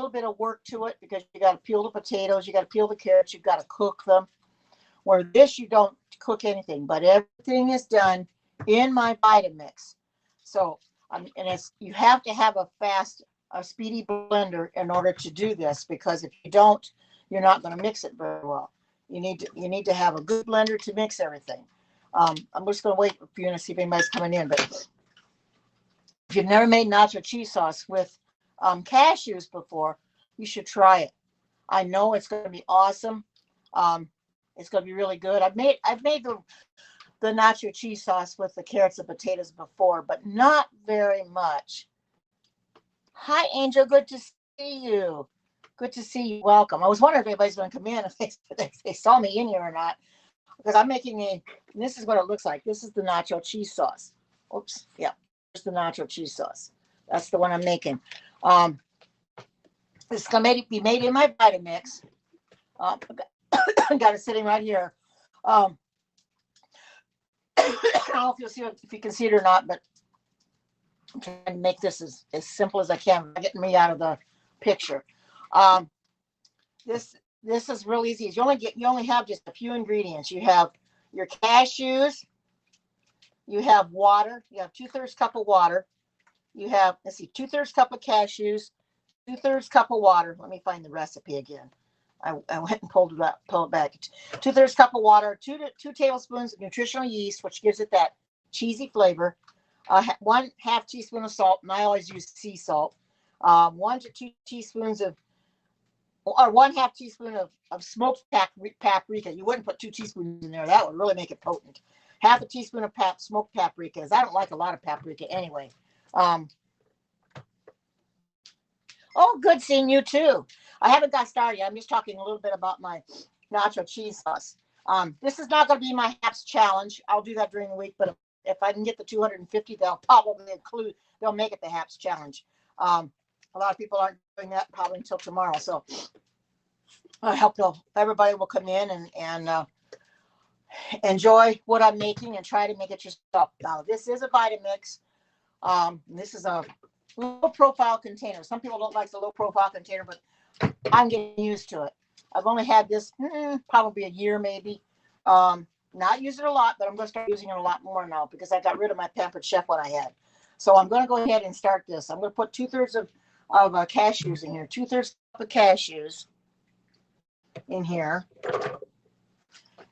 little bit of work to it because you got to peel the potatoes, you got to peel the carrots, you've got to cook them. Where this, you don't cook anything, but everything is done in my Vitamix. So, and it's, you have to have a speedy blender in order to do this, because if you don't, you're not going to mix it very well. You need to have a good blender to mix everything. I'm just going to wait for you to see if anybody's coming in. But if you've never made nacho cheese sauce with cashews before, you should try it. I know it's going to be awesome. It's going to be really good. I've made the nacho cheese sauce with the carrots and potatoes before, but not very much. Hi, Angel. Good to see you. Good to see you. Welcome. I was wondering if anybody's going to come in if they saw me in here or not, because I'm making this is what it looks like. This is the nacho cheese sauce. Oops. Yeah. Here's the nacho cheese sauce. That's the one I'm making. This is going to be made in my Vitamix. Got it sitting right here. I don't know if you can see it or not, but I'm trying to make this as simple as I can, getting me out of the picture. This is real easy. You only have just a few ingredients. You have your cashews. You have water. You have 2/3 cup of water. You have, let's see, 2/3 cup of cashews, 2/3 cup of water. Let me find the recipe again. I went and pulled it back. 2/3 cup of water, 2 tablespoons of nutritional yeast, which gives it that cheesy flavor. 1/2 teaspoon of salt, and I always use sea salt. 1 to 2 teaspoons or 1/2 teaspoon of smoked paprika. You wouldn't put 2 teaspoons in there. That would really make it potent. 1/2 teaspoon of smoked paprika, as I don't like a lot of paprika anyway. Oh, good seeing you too. I haven't got started yet. I'm just talking a little bit about my nacho cheese sauce. This is not going to be my HAPS challenge. I'll do that during the week, but if I can get the 250, they'll make it the HAPS challenge. A lot of people aren't doing that probably until tomorrow. So I hope everybody will come in and enjoy what I'm making and try to make it yourself. Now, this is a Vitamix. This is a low profile container. Some people don't like the low profile container, but I'm getting used to it. I've only had this probably a year, maybe. Not use it a lot, but I'm going to start using it a lot more now because I got rid of my Pampered Chef one I had. So I'm going to go ahead and start this. I'm going to put 2/3 of cashews in here. 2/3 cup of cashews in here.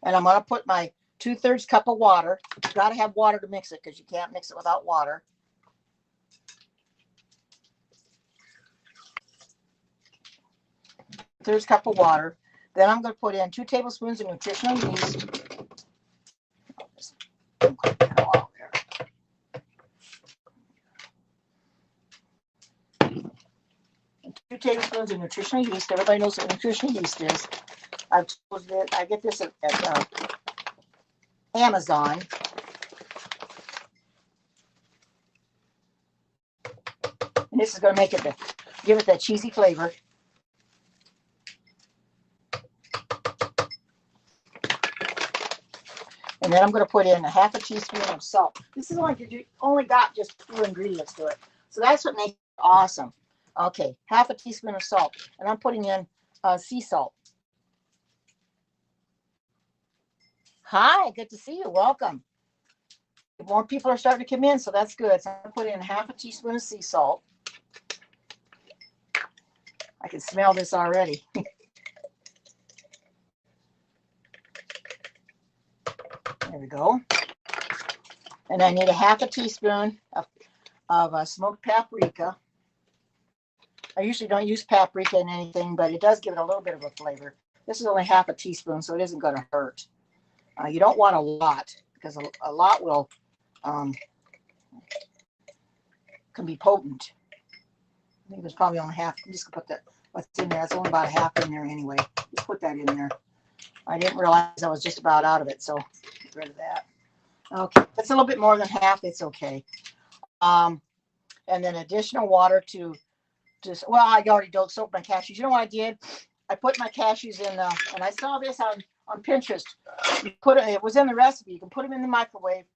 And I'm going to put my 2/3 cup of water. You've got to have water to mix it because you can't mix it without water. Third cup of water. Then I'm going to put in 2 tablespoons of nutritional yeast. And 2 tablespoons of nutritional yeast. Everybody knows what nutritional yeast is. I've told it. I get this at Amazon. And this is going to give it that cheesy flavor. And then I'm going to put in 1/2 teaspoon of salt. This is you only got just 2 ingredients to it. So that's what makes it awesome. Okay, 1/2 teaspoon of salt. And I'm putting in sea salt. Hi, good to see you. Welcome. More people are starting to come in, so that's good. So I'm going to put in 1/2 teaspoon of sea salt. I can smell this already. There we go. And I need 1/2 teaspoon of smoked paprika. I usually don't use paprika in anything, but it does give it a little bit of a flavor. This is only 1/2 teaspoon, so it isn't going to hurt. You don't want a lot because a lot will can be potent. I think there's probably only 1/2. I'm just going to put what's in there. It's only about 1/2 in there anyway. Just put that in there. I didn't realize I was just about out of it, so get rid of that. Okay, it's a little bit more than 1/2. It's okay. And then additional water to just, well, I already soaked my cashews. You know what I did? I put my cashews in, and I saw this on Pinterest. It was in the recipe. You can put them in the microwave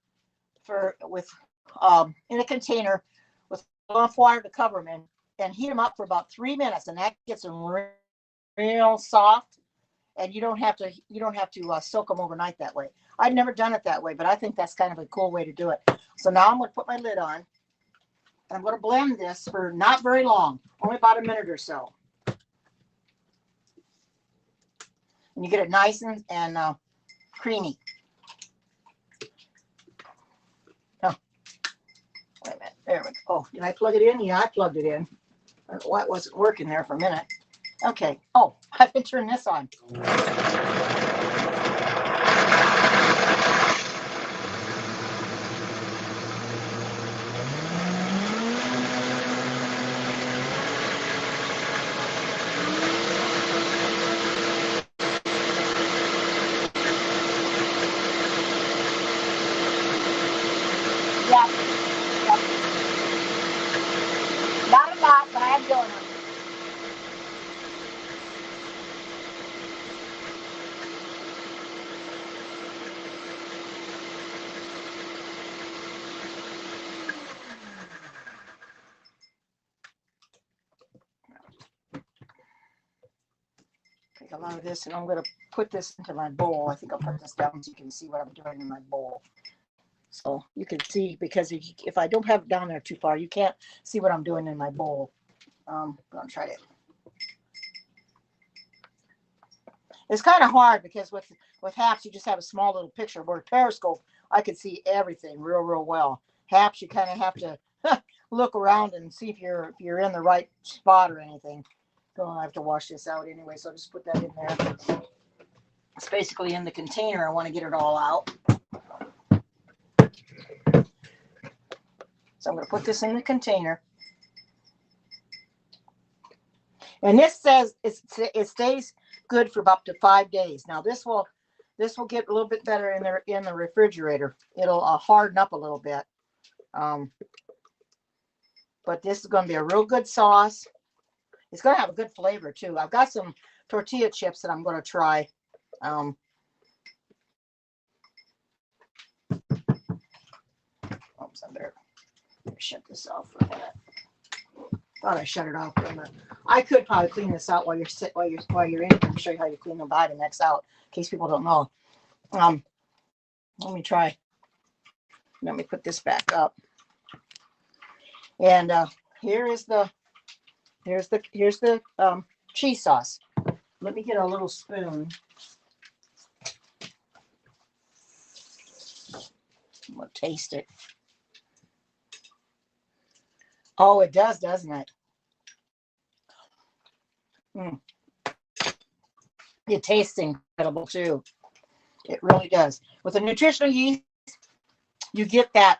in a container with enough water to cover them in and heat them up for about 3 minutes, and that gets them real soft. And you don't have to soak them overnight that way. I've never done it that way, but I think that's kind of a cool way to do it. So now I'm going to put my lid on. I'm going to blend this for not very long, only about a minute or so. And you get it nice and creamy. Oh, wait a minute. There we go. Oh, did I plug it in? Yeah, I plugged it in. I don't know why it wasn't working there for a minute. Okay. Oh, I can turn this on. Yeah. Yep. Not a lot, but I am doing it. Take a lot of this, and I'm going to put this into my bowl. I think I'll put this down so you can see what I'm doing in my bowl. So you can see, because if I don't have it down there too far, you can't see what I'm doing in my bowl. I'm going to try it. It's kind of hard because with Haps, you just have a small little picture. Where Periscope, I could see everything real well. Haps, you kind of have to look around and see if you're in the right spot or anything. So I have to wash this out anyway, so I'll just put that in there. It's basically in the container. I want to get it all out. So I'm going to put this in the container. And this says it stays good for up to 5 days. Now this will get a little bit better in the refrigerator. It'll harden up a little bit. But this is going to be a real good sauce. It's going to have a good flavor too. I've got some tortilla chips that I'm going to try. Oops, I better shut this off for a minute. Thought I shut it off for a minute. I could probably clean this out while you're in here and show you how you clean the Vitamix out, in case people don't know. Let me try. Let me put this back up. And here's the cheese sauce. Let me get a little spoon. I'm gonna taste it. Oh, it does, doesn't it? It tastes incredible too. It really does. With the nutritional yeast, you get that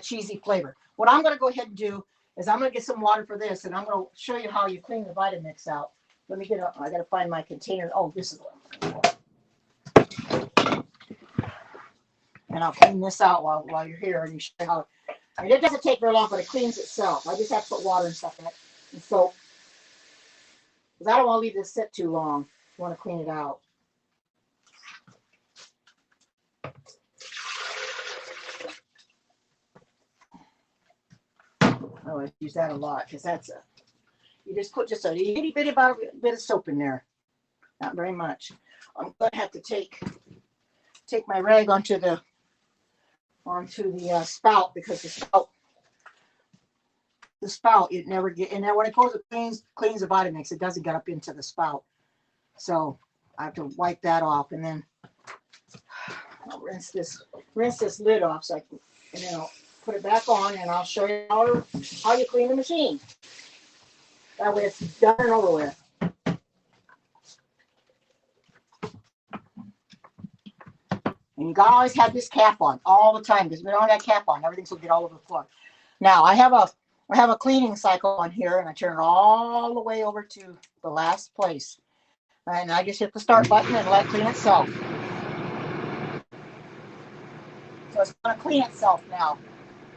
cheesy flavor. What I'm going to go ahead and do is I'm going to get some water for this, and I'm going to show you how you clean the Vitamix out. Let me I got to find my container. Oh, this is what I'm going to do. And I'll clean this out while you're here, and you show how. I mean, it doesn't take very long, but it cleans itself. I just have to put water and stuff in it, and soap, because I don't want to leave this sit too long. I want to clean it out. Oh, I use that a lot because you just put just a itty bitty bit of soap in there. Not very much. I'm going to have to take my rag onto the spout, because the spout it never get in there. When it goes to cleans the Vitamix, it doesn't get up into the spout. So I have to wipe that off, and then I'll rinse this lid off so I can, and then I'll put it back on, and I'll show you how you clean the machine. That way it's done and over with. And you gotta always have this cap on all the time, because if we don't have that cap on, everything's gonna get all over the floor. Now I have a cleaning cycle on here, and I turn it all the way over to the last place. And I just hit the start button and let it clean itself. So it's gonna clean itself now.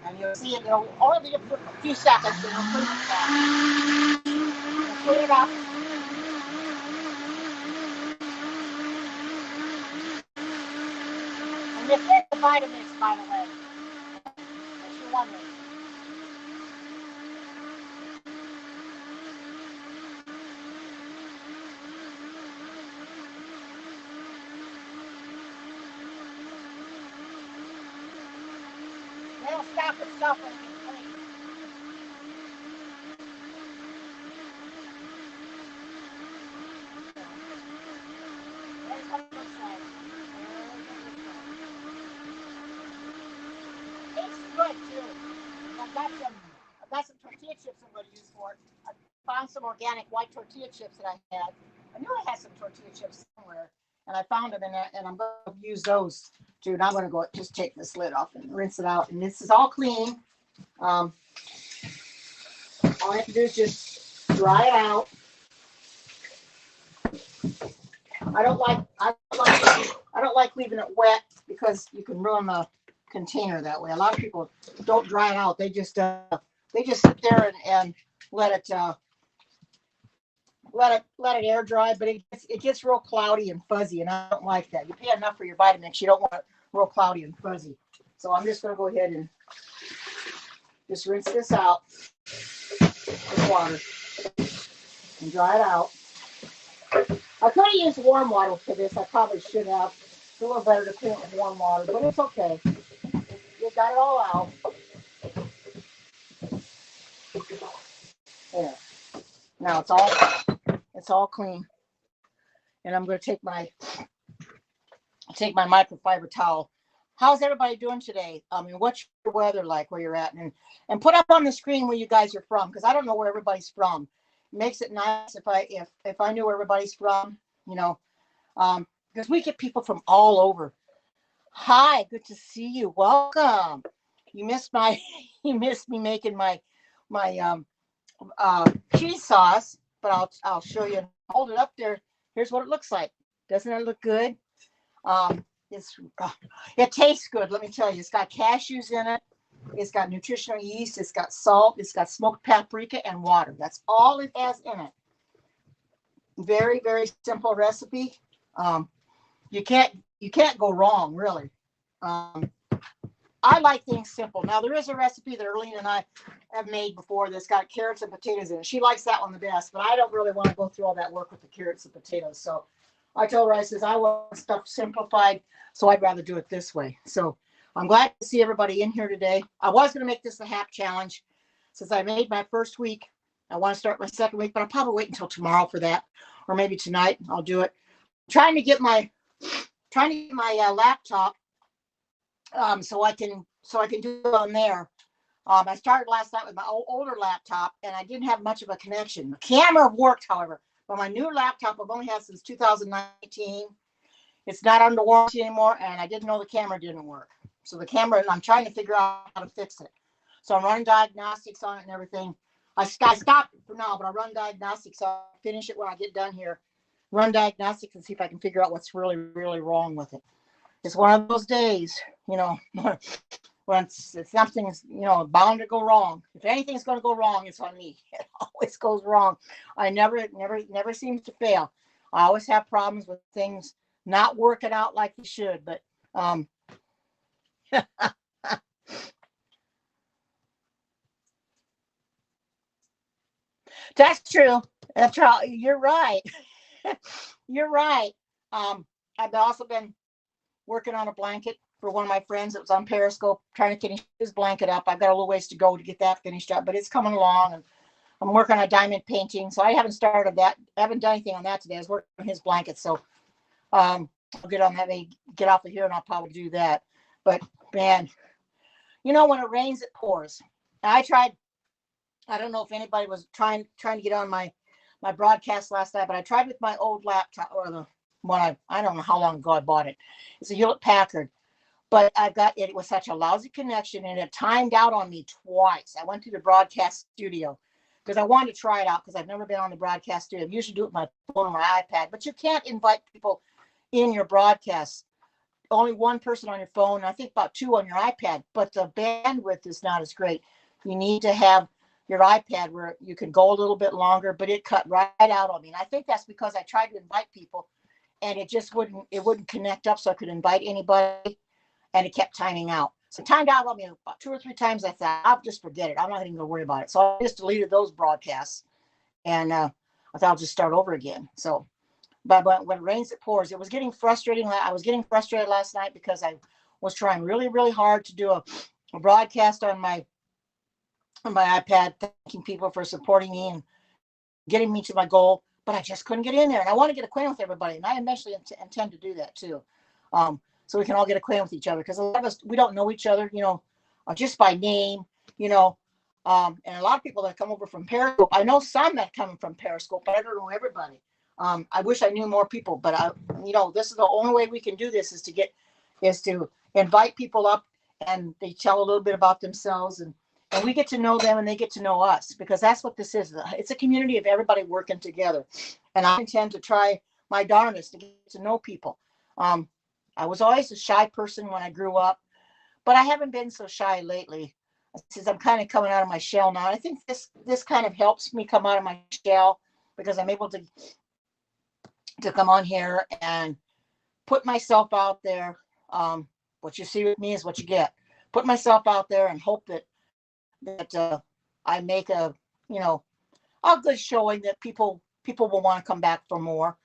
And you'll see it, it'll only be a few seconds, and it'll clean itself. It'll clean it up. And this is the Vitamix, by the way. If you're wondering. stop it, stop it. There's what it looks like. It's good too. I've got some tortilla chips I'm going to use for it. I found some organic white tortilla chips that I had. I knew I had some tortilla chips somewhere, and I found them, and I'm going to use those too. And I'm going to go just take this lid off and rinse it out. And this is all clean. All I have to do is just dry it out. I don't like leaving it wet because you can ruin the container that way. A lot of people don't dry it out. They just sit there and let it air dry, but it gets real cloudy and fuzzy, and I don't like that. You pay enough for your Vitamix, you don't want it real cloudy and fuzzy. So I'm just going to go ahead and just rinse this out with water and dry it out. I could have used warm water for this. I probably should have. It's a little better to clean it with warm water, but it's okay. You got it all out. There. Now it's all clean. And I'm going to take my microfiber towel. How's everybody doing today? I mean, what's your weather like where you're at? And put up on the screen where you guys are from, because I don't know where everybody's from. It makes it nice if I knew where everybody's from, you know, because we get people from all over. Hi, good to see you. Welcome. You missed me making my cheese sauce, but I'll show you. Hold it up there. Here's what it looks like. Doesn't it look good? It tastes good. Let me tell you. It's got cashews in it. It's got nutritional yeast. It's got salt. It's got smoked paprika and water. That's all it has in it. Very, very simple recipe. You can't go wrong, really. I like things simple. Now, there is a recipe that Erlene and I have made before that's got carrots and potatoes in it. She likes that one the best, but I don't really want to go through all that work with the carrots and potatoes. So I told her, I says, I want stuff simplified, so I'd rather do it this way. So I'm glad to see everybody in here today. I was going to make this a HAP challenge. Since I made my first week, I want to start my second week, but I'll probably wait until tomorrow for that, or maybe tonight I'll do it. Trying to get my laptop so I can do it on there. I started last night with my older laptop, and I didn't have much of a connection. The camera worked, however, but my new laptop I've only had since 2019. It's not under warranty anymore, and I didn't know the camera didn't work. So the camera, I'm trying to figure out how to fix it. So I'm running diagnostics on it and everything. I stopped it for now, but I'll run diagnostics. I'll finish it when I get done here. Run diagnostics and see if I can figure out what's really, really wrong with it. It's one of those days, you know, when something's, you know, bound to go wrong. If anything's going to go wrong, it's on me. It always goes wrong. I never seems to fail. I always have problems with things not working out like they should, but that's true. That's right. You're right. You're right. I've also been working on a blanket for one of my friends that was on Periscope, trying to finish his blanket up. I've got a little ways to go to get that finished up, but it's coming along. And I'm working on a diamond painting, so I haven't started that. I haven't done anything on that today. I was working on his blanket, so I'll get on that. Maybe get off of here, and I'll probably do that. But man, you know, when it rains, it pours. I tried. I don't know if anybody was trying to get on my broadcast last night, but I tried with my old laptop, or the one I don't know how long ago I bought it. It's a Hewlett Packard, but I got it. It was such a lousy connection, and it timed out on me twice. I went to the broadcast studio because I wanted to try it out because I've never been on the broadcast studio. I usually do it with my phone or my iPad, but you can't invite people in your broadcast. Only one person on your phone, I think about two on your iPad, but the bandwidth is not as great. You need to have your iPad where you can go a little bit longer, but it cut right out on me. And I think that's because I tried to invite people and it just wouldn't connect up so I could invite anybody, and it kept timing out. So it timed out on me about 2 or 3 times. I thought, I'll just forget it. I'm not even going to worry about it. So I just deleted those broadcasts, and I thought I'll just start over again. So, but when it rains, it pours. It was getting frustrating. I was getting frustrated last night because I was trying really, really hard to do broadcast on my iPad, thanking people for supporting me and getting me to my goal, but I just couldn't get in there. And I want to get acquainted with everybody, and I eventually intend to do that too, so we can all get acquainted with each other. Because a lot of us, we don't know each other, just by name, and a lot of people that come over from Periscope. I know some that come from Periscope, but I don't know everybody. I wish I knew more people, but this is the only way we can do this is to invite people up, and they tell a little bit about themselves, and we get to know them and they get to know us, because that's what this is. It's a community of everybody working together. And I intend to try my darndest to get to know people. I was always a shy person when I grew up, but I haven't been so shy lately, since I'm kind of coming out of my shell now. And I think this kind of helps me come out of my shell, because I'm able to come on here and put myself out there. What you see with me is what you get. Put myself out there and hope that I make a good showing, that people will want to come back for more.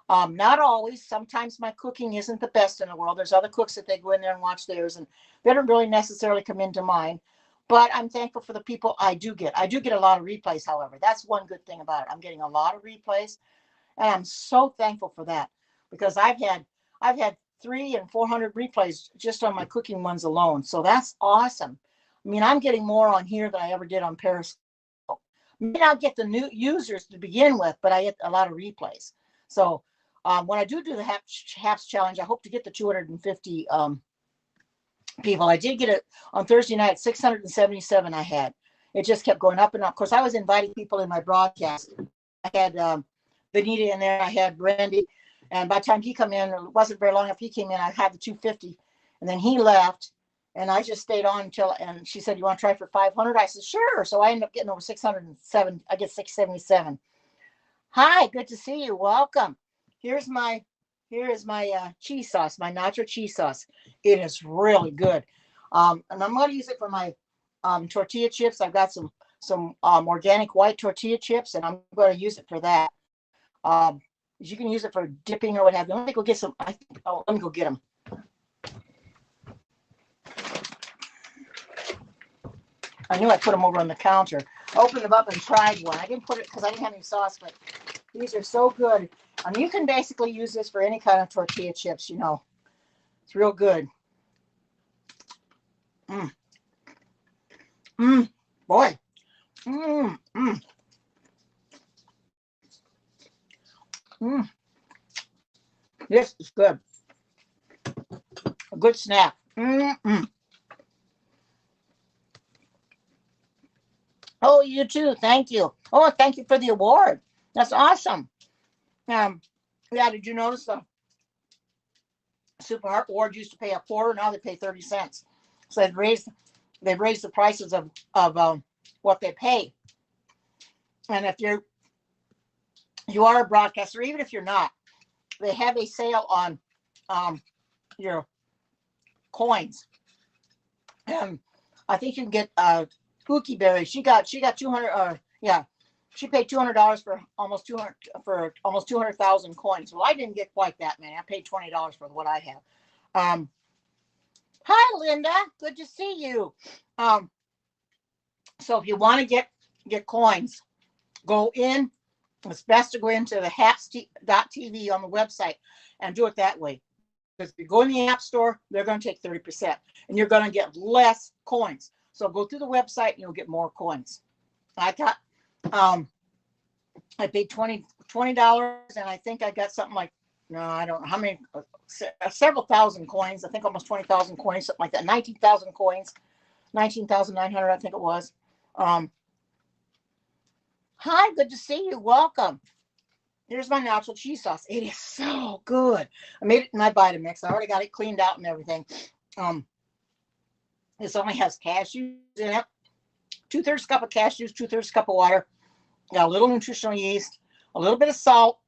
Not always. Sometimes my cooking isn't the best in the world. There's other cooks that they go in there and watch theirs, and they don't really necessarily come into mine. But I'm thankful for the people I do get. I do get a lot of replays, however. That's one good thing about it. I'm getting a lot of replays, and I'm so thankful for that, because I've had 300 and 400 replays just on my cooking ones alone. So that's awesome. I mean, I'm getting more on here than I ever did on Periscope. May not get the new users to begin with, but I get a lot of replays. So when I do the HAPS challenge, I hope to get the 250 people. I did get it on Thursday night, 677 I had. It just kept going up and up. Of course, I was inviting people in my broadcast. I had Benita in there. I had Brandy. And by the time he came in, it wasn't very long after he came in, I had the 250. And then he left. And I just stayed on and she said, "You want to try for 500?" I said, "Sure." So I ended up getting over 607. I get 677. Hi, good to see you. Welcome. Here is my cheese sauce, my nacho cheese sauce. It is really good. And I'm going to use it for my tortilla chips. I've got some organic white tortilla chips, and I'm going to use it for that. You can use it for dipping or what have you. Let me go get some. Let me go get them. I knew I put them over on the counter. Opened them up and tried one. I didn't put it because I didn't have any sauce, but these are so good. And you can basically use this for any kind of tortilla chips, It's real good. Boy. This is good. A good snack. Oh, you too. Thank you. Oh, thank you for the award. That's awesome. Yeah, did you notice the Super Heart Award used to pay $1.25, now they pay 30 cents. So they've raised the prices of what they pay. And if you are a broadcaster, even if you're not, they have a sale on your coins. And I think you can get Cookie Berry. She got 200. She paid $200 for almost 200,000 coins. Well, I didn't get quite that many. I paid $20 for what I have. Hi, Linda. Good to see you. So if you want to get coins, go in. It's best to go into the haps.tv on the website and do it that way. Because if you go in the App Store, they're going to take 30%, and you're going to get less coins. So go through the website, and you'll get more coins. I paid $20, and I think I got something like, no, I don't know how many, several thousand coins. I think almost 20,000 coins, something like that. 19,000 coins, 19,900, I think it was. Hi, good to see you. Welcome. Here's my nacho cheese sauce. It is so good. I made it in my Vitamix. I already got it cleaned out and everything. This only has cashews in it. 2/3 cup of cashews, 2/3 cup of water. Got a little nutritional yeast, a little bit of salt,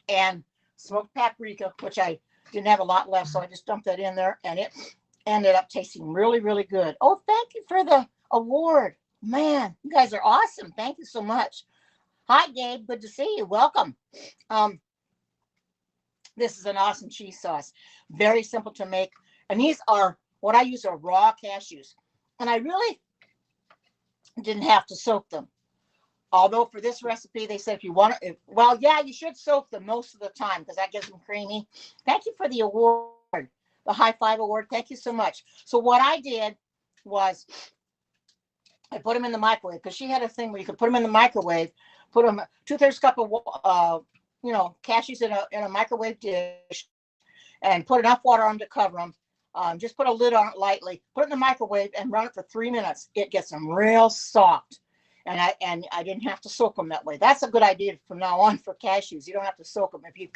and smoked paprika, which I didn't have a lot left, so I just dumped that in there, and it ended up tasting really, really good. Oh, thank you for the award. Man, you guys are awesome. Thank you so much. Hi, Gabe. Good to see you. Welcome. This is an awesome cheese sauce. Very simple to make. And these are, what I use are raw cashews. And I really didn't have to soak them. Although for this recipe, they said if you want to, well, yeah, you should soak them most of the time because that gets them creamy. Thank you for the award, the high five award. Thank you so much. So what I did was I put them in the microwave because she had a thing where you could put them in the microwave, put them 2/3 cup of cashews in a microwave dish, and put enough water on to cover them. Just put a lid on it lightly, put it in the microwave, and run it for 3 minutes. It gets them real soft, and I didn't have to soak them that way. That's a good idea from now on for cashews. You don't have to soak them if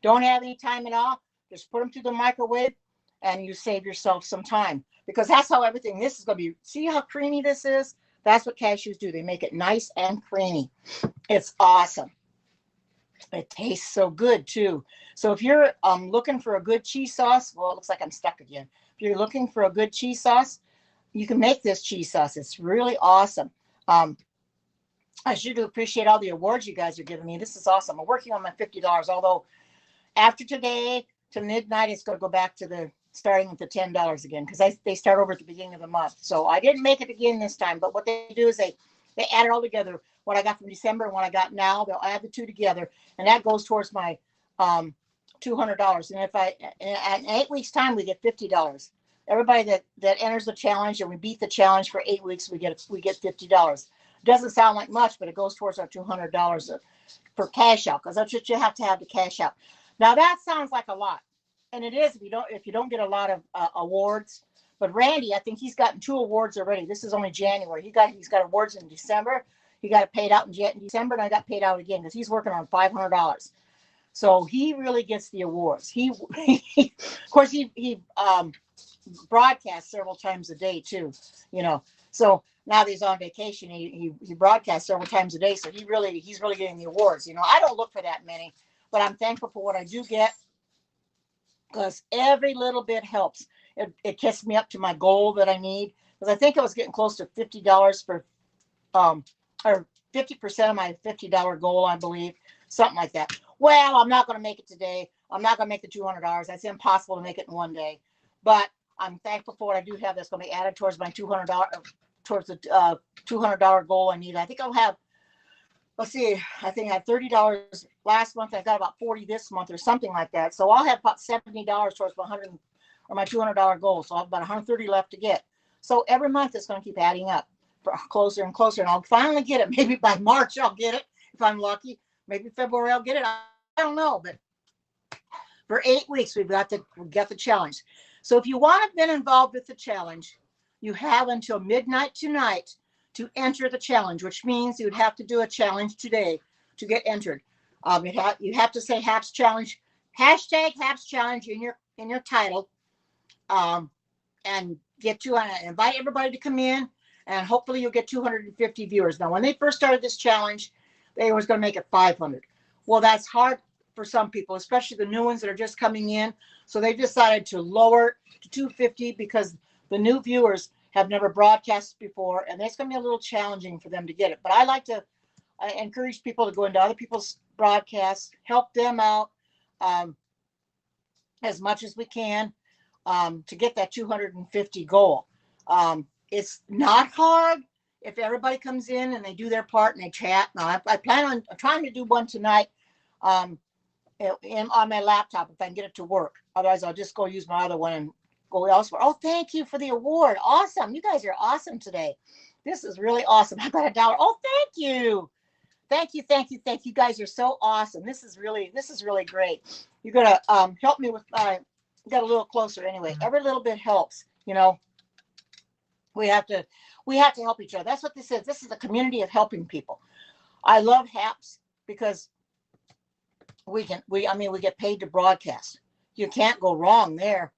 don't have any time at all. Just put them through the microwave, and you save yourself some time because that's how everything. This is going to be. See how creamy this is? That's what cashews do. They make it nice and creamy. It's awesome. It tastes so good too. So if you're looking for a good cheese sauce, well, it looks like I'm stuck again. If you're looking for a good cheese sauce, you can make this cheese sauce. It's really awesome. I sure do appreciate all the awards you guys are giving me. This is awesome. I'm working on my $50. Although after today to midnight, it's going to go back to starting with the $10 again because they start over at the beginning of the month. So I didn't make it again this time. But what they do is they add it all together. What I got from December and what I got now, they'll add the two together, and that goes towards my $200. And in 8 weeks' time, we get $50. Everybody that enters the challenge and we beat the challenge for 8 weeks, we get $50. Doesn't sound like much, but it goes towards our $200 for cash out because that's what you have to cash out. Now that sounds like a lot, and it is if you don't get a lot of awards. But Randy, I think he's gotten 2 awards already. This is only January. He's got awards in December. He got it paid out in December, and I got paid out again because he's working on $500. So he really gets the awards. Of course, he broadcasts several times a day too. So now that he's on vacation, he broadcasts several times a day. So he's really getting the awards. I don't look for that many, but I'm thankful for what I do get because every little bit helps. It gets me up to my goal that I need because I think I was getting close to $50 for or 50% of my $50 goal, I believe, something like that. Well, I'm not going to make it today. I'm not going to make the $200. That's impossible to make it in one day. But I'm thankful for what I do have that's going to be added towards my $200, towards the $200 goal I need. I think I'll have, let's see, I think I had $30 last month. I got about 40 this month or something like that. So I'll have about $70 towards my $200 goal. So I'll have about 130 left to get. So every month it's going to keep adding up. Closer and closer, and I'll finally get it. Maybe by March I'll get it if I'm lucky. Maybe February I'll get it. I don't know, but for 8 weeks we've got the challenge. So if you want to get involved with the challenge, you have until midnight tonight to enter the challenge, which means you'd have to do a challenge today to get entered. You have to say HAPS Challenge, hashtag HAPS Challenge in your title, and invite everybody to come in. And hopefully you'll get 250 viewers. Now, when they first started this challenge, they was going to make it 500. Well, that's hard for some people, especially the new ones that are just coming in. So they decided to lower it to 250 because the new viewers have never broadcast before, and it's going to be a little challenging for them to get it. But I encourage people to go into other people's broadcasts, help them out as much as we can to get that 250 goal. It's not hard if everybody comes in and they do their part and they chat. Now, I plan on trying to do one tonight on my laptop if I can get it to work. Otherwise, I'll just go use my other one and go elsewhere. Oh, thank you for the award. Awesome. You guys are awesome today. This is really awesome. I got $1. Oh, thank you. Thank you. Thank you. Thank you. You guys are so awesome. This is really great. You're going to help me with get a little closer anyway. Every little bit helps, We have to help each other. That's what this is. This is a community of helping people. I love HAPS because we get paid to broadcast. You can't go wrong there.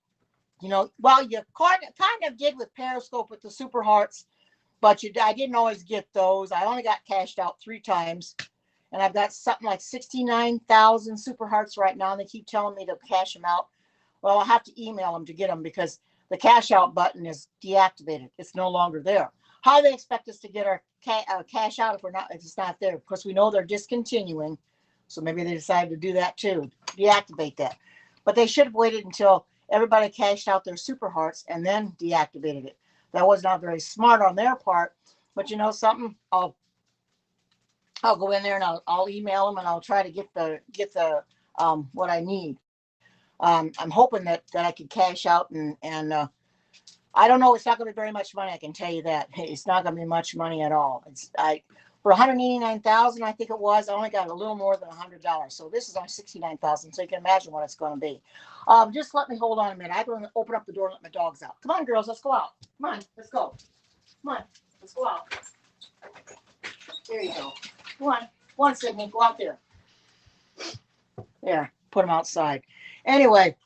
Well, you kind of did with Periscope with the Super Hearts, but I didn't always get those. I only got cashed out 3 times, and I've got something like 69,000 Super Hearts right now, and they keep telling me to cash them out. Well, I'll have to email them to get them because the cash out button is deactivated. It's no longer there. How do they expect us to get our cash out if it's not there? Of course, we know they're discontinuing, so maybe they decided to do that too, deactivate that. But they should have waited until everybody cashed out their Super Hearts and then deactivated it. That was not very smart on their part. But you know something? I'll go in there and I'll email them and I'll try to get the what I need. I'm hoping that I can cash out and I don't know. It's not going to be very much money. I can tell you that. It's not going to be much money at all. It's I For 189,000, I think it was. I only got a little more than $100. So this is on 69,000. So you can imagine what it's going to be. Just let me hold on a minute. I'm going to open up the door and let my dogs out. Come on, girls. Let's go out. Come on. Let's go. Come on. Let's go out. There you go. Come on. One second. Go out there. There. Put them outside. Anyway.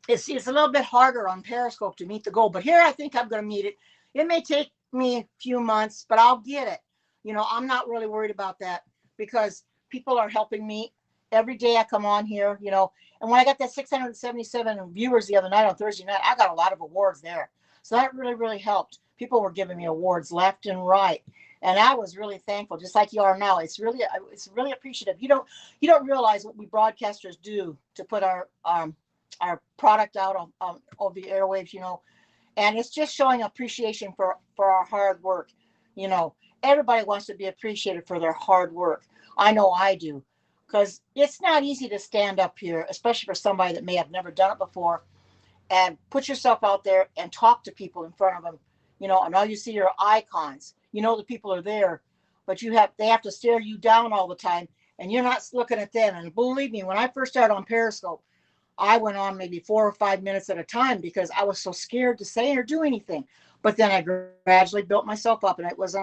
It's a little bit harder on Periscope to meet the goal, but here I think I'm going to meet it. It may take me a few months, but I'll get it. You know, I'm not really worried about that because people are helping me every day I come on here, you know. And when I got that 677 viewers the other night on Thursday night, I got a lot of awards there. So that really, really helped. People were giving me awards left and right. And I was really thankful, just like you are now. It's really appreciative. You don't realize what we broadcasters do to put our product out on the airwaves, you know, and it's just showing appreciation for our hard work. You know, everybody wants to be appreciated for their hard work. I know I do, because it's not easy to stand up here, especially for somebody that may have never done it before, and put yourself out there and talk to people in front of them, you know, and all you see are icons. You know the people are there, but they have to stare you down all the time, and you're not looking at them. And believe me, when I first started on Periscope, I went on maybe 4 or 5 minutes at a time because I was so scared to say or do anything. But then I gradually built myself up, and it was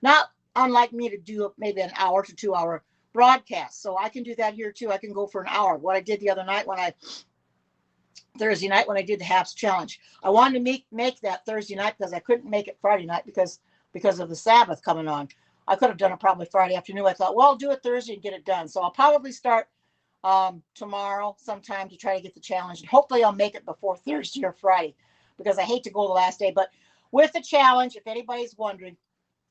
not unlike me to do maybe an hour to 2 hour broadcast. So I can do that here too. I can go for an hour. What I did the other night Thursday night when I did the Haps Challenge, I wanted to make that Thursday night because I couldn't make it Friday night because of the Sabbath coming on. I could have done it probably Friday afternoon. I thought, well, I'll do it Thursday and get it done. So I'll probably start tomorrow sometime to try to get the challenge, and hopefully I'll make it before Thursday or Friday because I hate to go the last day. But with the challenge, if anybody's wondering,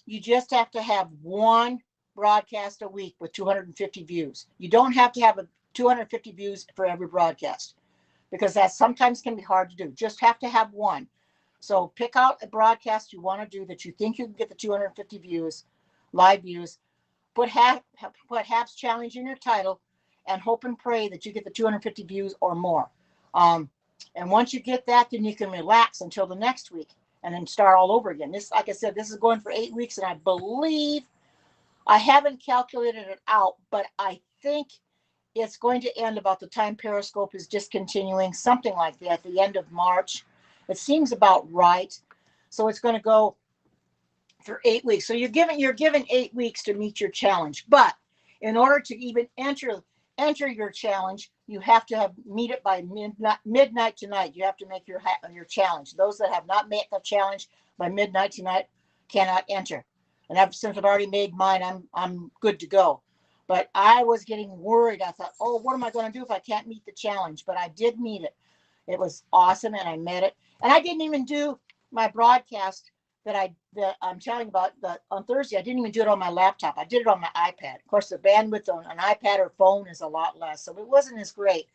you just have to have one broadcast a week with 250 views. You don't have to have 250 views for every broadcast because that sometimes can be hard to do. Just have to have one. So pick out a broadcast you want to do that you think you can get the 250 views, live views. Put Haps Challenge in your title and hope and pray that you get the 250 views or more. And once you get that, then you can relax until the next week and then start all over again. This, like I said, this is going for 8 weeks, and I believe, I haven't calculated it out, but I think it's going to end about the time Periscope is discontinuing, something like that, at the end of March. It seems about right. So it's going to go for 8 weeks. So you're given 8 weeks to meet your challenge. But in order to even enter your challenge, you have to meet it by midnight tonight. You have to make your challenge. Those that have not made the challenge by midnight tonight cannot enter. And since I've already made mine, I'm good to go. But I was getting worried. I thought, oh, what am I going to do if I can't meet the challenge? But I did meet it. It was awesome, and I met it. And I didn't even do my broadcast that I'm telling about on Thursday. I didn't even do it on my laptop. I did it on my iPad. Of course, the bandwidth on an iPad or phone is a lot less, so it wasn't as great.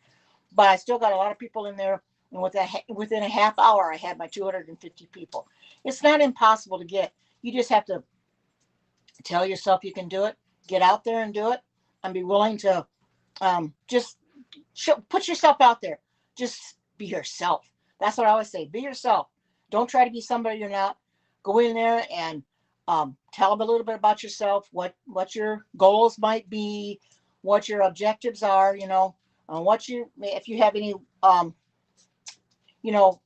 But I still got a lot of people in there, and within a half hour, I had my 250 people. It's not impossible to get. You just have to tell yourself you can do it. Get out there and do it, and be willing to just put yourself out there. Just be yourself. That's what I always say. Be yourself. Don't try to be somebody you're not. Go in there and tell them a little bit about yourself, what your goals might be, what your objectives are, you know, if you have any,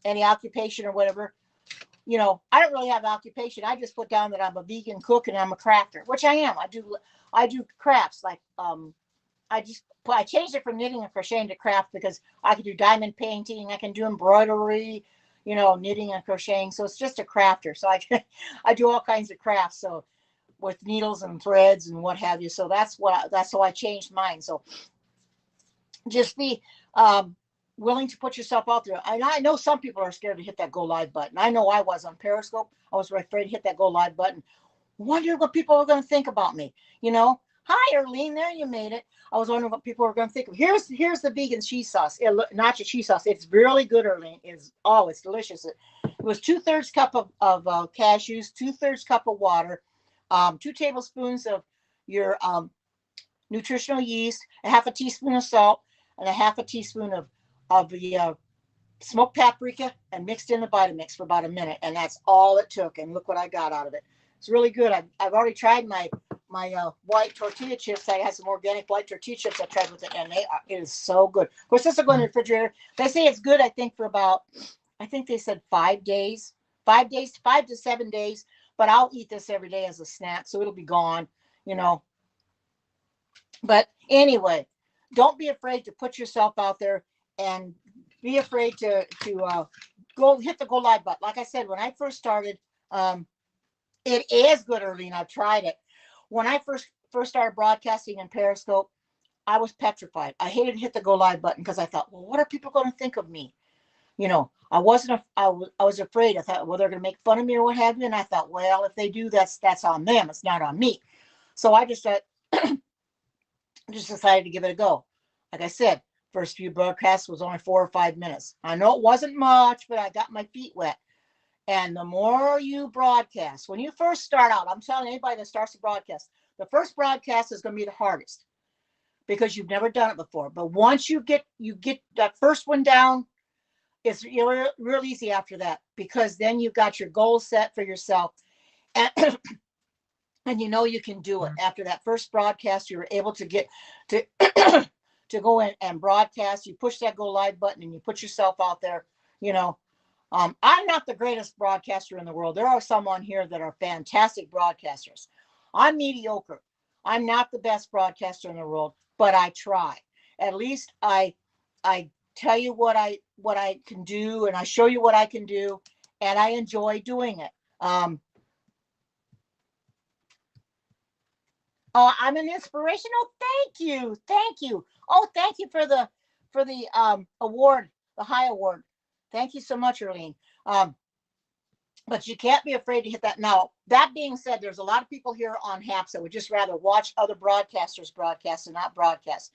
any occupation or whatever. You know, I don't really have an occupation. I just put down that I'm a vegan cook and I'm a crafter, which I am. I do crafts like I changed it from knitting and crocheting to craft because I can do diamond painting, I can do embroidery, you know, knitting and crocheting. So it's just a crafter. So I do all kinds of crafts. So with needles and threads and what have you. So that's how I changed mine. So just be willing to put yourself out there. And I know some people are scared to hit that go live button. I know I was on Periscope. I was afraid to hit that go live button. Wondering what people are going to think about me. You know, hi, Erlene, there you made it. I was wondering what people were going to think of. Here's the vegan cheese sauce, nacho cheese sauce. It's really good, Erlene. It's delicious. It was 2/3 cup of cashews, 2/3 cup of water, 2 tablespoons of your nutritional yeast, a half a teaspoon of salt, and a half a teaspoon of the smoked paprika, and mixed in the Vitamix for about a minute. And that's all it took. And look what I got out of it. It's really good. I've already tried my white tortilla chips. I had some organic white tortilla chips I tried with it, and it is so good. Of course, this will go in the refrigerator. They say it's good, I think, for about, I think they said 5 days, 5 to 7 days. But I'll eat this every day as a snack, so it'll be gone, you know. But anyway, don't be afraid to put yourself out there, and be afraid to go hit the go live button. Like I said, when I first started, it is good, Earlene. I've tried it. When I first started broadcasting in Periscope, I was petrified. I hated to hit the go live button because I thought, well, what are people going to think of me? You know, I was afraid. I thought, well, they're going to make fun of me or what have you. And I thought, well, if they do, that's on them. It's not on me. So I just decided to give it a go. Like I said, first few broadcasts was only 4 or 5 minutes. I know it wasn't much, but I got my feet wet. And the more you broadcast, when you first start out, I'm telling anybody that starts a broadcast, the first broadcast is going to be the hardest because you've never done it before. But once you get that first one down, it's real easy after that, because then you've got your goal set for yourself. And and you know you can do it. After that first broadcast, you were able to get to to go in and broadcast. You push that go live button and you put yourself out there. You know, I'm not the greatest broadcaster in the world. There are some on here that are fantastic broadcasters. I'm mediocre. I'm not the best broadcaster in the world, but I try. At least I tell you what I can do, and I show you what I can do, and I enjoy doing it. I'm an inspirational. Thank you. Oh, thank you for the award, the high award. Thank you so much, Earlene. But you can't be afraid to hit that. Now, that being said, there's a lot of people here on HAPS that would just rather watch other broadcasters broadcast and not broadcast.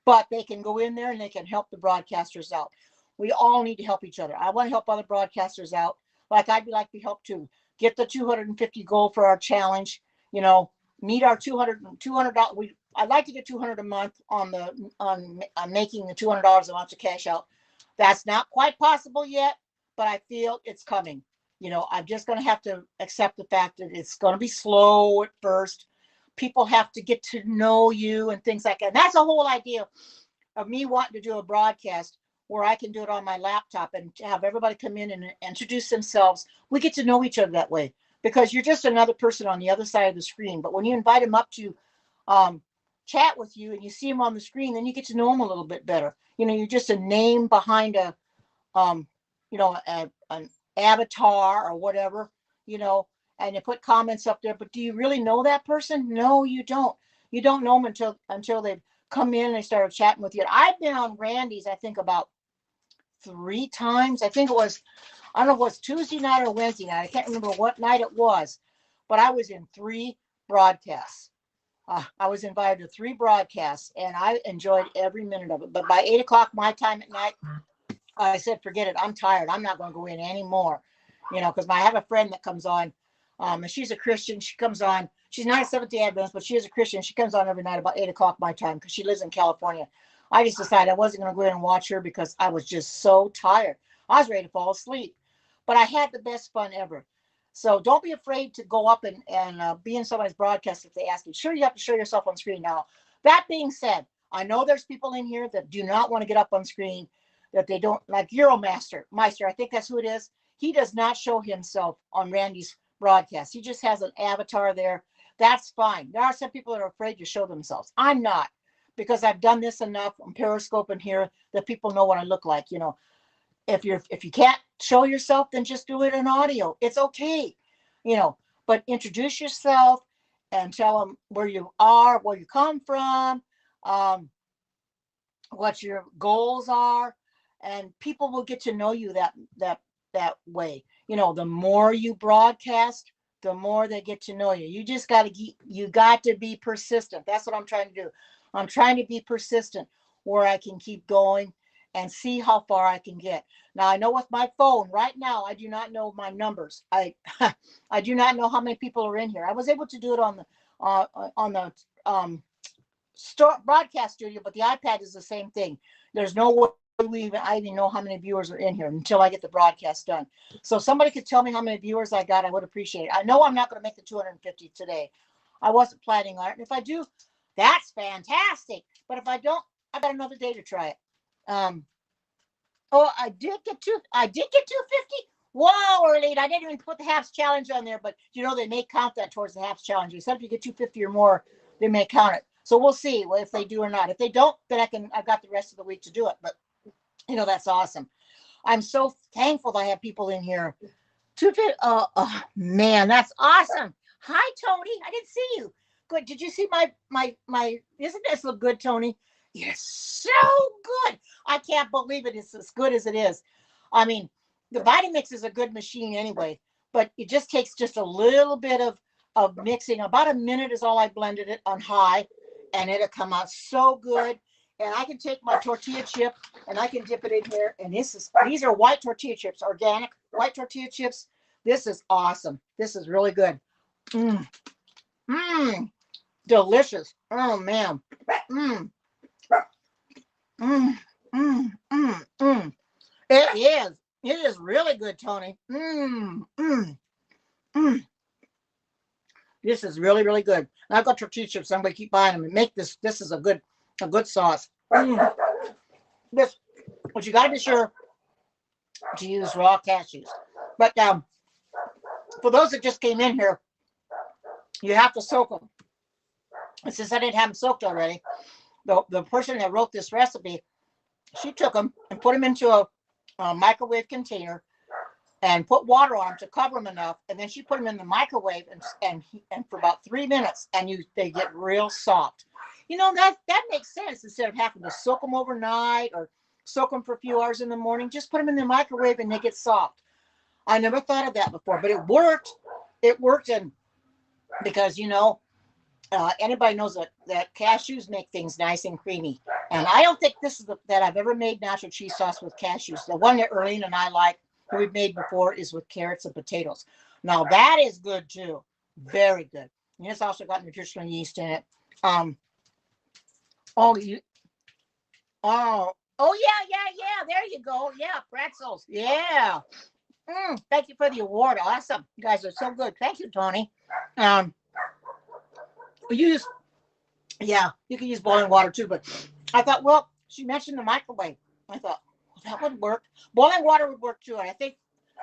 But they can go in there and they can help the broadcasters out. We all need to help each other. I want to help other broadcasters out. Like I'd like to help too. Get the 250 goal for our challenge. You know, meet our $200. I'd like to get 200 a month on making the $200 a month to cash out. That's not quite possible yet, but I feel it's coming. You know, I'm just going to have to accept the fact that it's going to be slow at first. People have to get to know you and things like that. And that's the whole idea of me wanting to do a broadcast where I can do it on my laptop and have everybody come in and introduce themselves. We get to know each other that way, because you're just another person on the other side of the screen. But when you invite them up to chat with you and you see them on the screen, then you get to know them a little bit better. You know, you're just a name behind a, an avatar or whatever, you know, and you put comments up there. But do you really know that person? No, you don't. You don't know them until they've come in and they started chatting with you. I've been on Randy's, I think, about 3 times. I think it was, I don't know if it was Tuesday night or Wednesday night. I can't remember what night it was, but I was in 3 broadcasts. I was invited to 3 broadcasts, and I enjoyed every minute of it. But by 8 o'clock my time at night, I said, forget it. I'm tired. I'm not going to go in anymore. You know, because I have a friend that comes on, and she's a Christian. She comes on. She's not a Seventh-day Adventist, but she is a Christian. She comes on every night about 8 o'clock my time because she lives in California. I just decided I wasn't going to go in and watch her because I was just so tired. I was ready to fall asleep. But I had the best fun ever. So don't be afraid to go up and be in somebody's broadcast if they ask you. Sure, you have to show yourself on screen. Now, that being said, I know there's people in here that do not want to get up on screen, that they don't, like Euromeister, I think that's who it is. He does not show himself on Randy's broadcast. He just has an avatar there. That's fine. There are some people that are afraid to show themselves. I'm not, because I've done this enough on Periscope and here that people know what I look like. You know, if you can't show yourself, then just do it in audio. It's okay, you know, but introduce yourself and tell them where you are, where you come from, what your goals are, and people will get to know you that way. You know, the more you broadcast, the more they get to know you. You just got to be persistent. That's what I'm trying to do. I'm trying to be persistent where I can keep going and see how far I can get. Now, I know with my phone right now, I do not know my numbers. I I do not know how many people are in here. I was able to do it on the broadcast studio, but the iPad is the same thing. There's no way I even know how many viewers are in here until I get the broadcast done. So if somebody could tell me how many viewers I got, I would appreciate it. I know I'm not going to make the 250 today. I wasn't planning on it. And if I do, that's fantastic. But if I don't, I got another day to try it. Oh, I did get 250. Whoa, Arlene, I didn't even put the halves challenge on there, but you know, they may count that towards the halves challenge. Except if you get 250 or more, they may count it. So we'll see if they do or not. If they don't, then I've got the rest of the week to do it. But you know, that's awesome. I'm so thankful that I have people in here. 250. Oh man, that's awesome. Hi, Tony. I didn't see you. Good. Did you see my? Isn't this look good, Tony? You're so good. I can't believe it. It's as good as it is. I mean, the Vitamix is a good machine anyway, but it just takes just a little bit of mixing. About a minute is all I blended it on high, and it'll come out so good. And I can take my tortilla chip and I can dip it in here. And these are white tortilla chips, organic white tortilla chips. This is awesome. This is really good. Delicious. Oh man. It is really good, Tony. This is really, really good. And I've got tortilla chips. I'm going to keep buying them and make this. This is a good sauce. This, but you got to be sure to use raw cashews. But for those that just came in here, you have to soak them. And since I didn't have them soaked already, the person that wrote this recipe, she took them and put them into a microwave container and put water on them to cover them enough, and then she put them in the microwave and for about 3 minutes, and they get real soft. You know, that makes sense. Instead of having to soak them overnight or soak them for a few hours in the morning, just put them in the microwave and they get soft. I never thought of that before, but it worked. It worked, and because you know, anybody knows that cashews make things nice and creamy. And I don't think this is that I've ever made nacho cheese sauce with cashews. The one that Erlene and I like, that we've made before, is with carrots and potatoes. Now that is good too. Very good. And it's also got nutritional yeast in it. Oh, yeah. There you go. Yeah, pretzels. Yeah. Thank you for the award. Awesome. You guys are so good. Thank you, Tony. You can use boiling water too, but I thought, well, she mentioned the microwave. I thought, well, that would work. Boiling water would work too. And I think